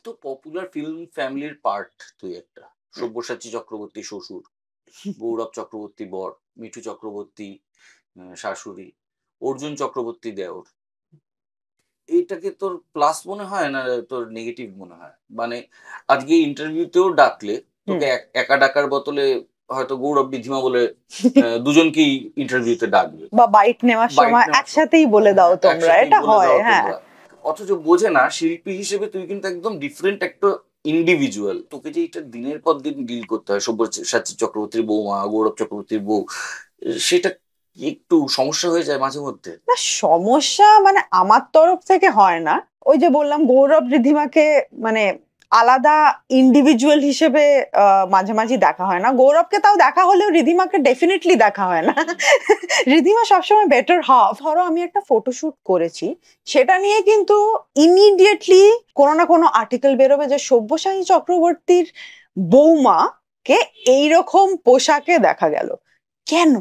এত popular film ফ্যামিলির part তুই একটা। সব্যসাচী চক্রবর্তী শ্বশুর, গৌরব চক্রবর্তী বর, মিঠু চক্রবর্তী শাশুড়ি, অর্জুন চক্রবর্তী দেওর। এইটাকে তোর প্লাস মনে হয় না তোর নেগেটিভ মনে হয়? মানে আজকে ইন্টারভিউতেও ডাকলে তোকে একা ডাকার বদলে হয়তো গৌরব রিধিমা বলে দুজনকেই ইন্টারভিউতে ডাকবে, বা বাইট নেওয়ার সময় একসাথেই বলে দাও তোমরা, এটা হয়। হ্যাঁ, অথচ বোঝে না শিল্পী হিসেবে তুই কিন্তু একদম ডিফারেন্ট একটা ইন্ডিভিজুয়াল। তোকে যে এটা দিনের পর দিন ডিল করতে হয়, সব্যসাচী চক্রবর্তীর বৌমা, গৌরব চক্রবর্তীর বউ, সেটা একটু সমস্যা হয়ে যায় মাঝে মধ্যে? না, সমস্যা মানে আমার তরফ থেকে হয় না। ওই যে বললাম, গৌরব রিধিমাকে মানে আলাদা ইন্ডিভিজুয়াল হিসেবে মাঝে মাঝে দেখা হয় না। গৌরবকে তাও দেখা হলেও রিধিমাকে ডেফিনেটলি দেখা হয় না। রিধিমা সবসময় বেটার হাফ। ধরো আমি একটা ফটোশুট করেছি, সেটা নিয়ে কিন্তু ইমিডিয়েটলি কোনো না কোনো আর্টিকেল বেরোবে যে সব্যসাচী চক্রবর্তীর বৌমাকে এইরকম পোশাকে দেখা গেল। কেন?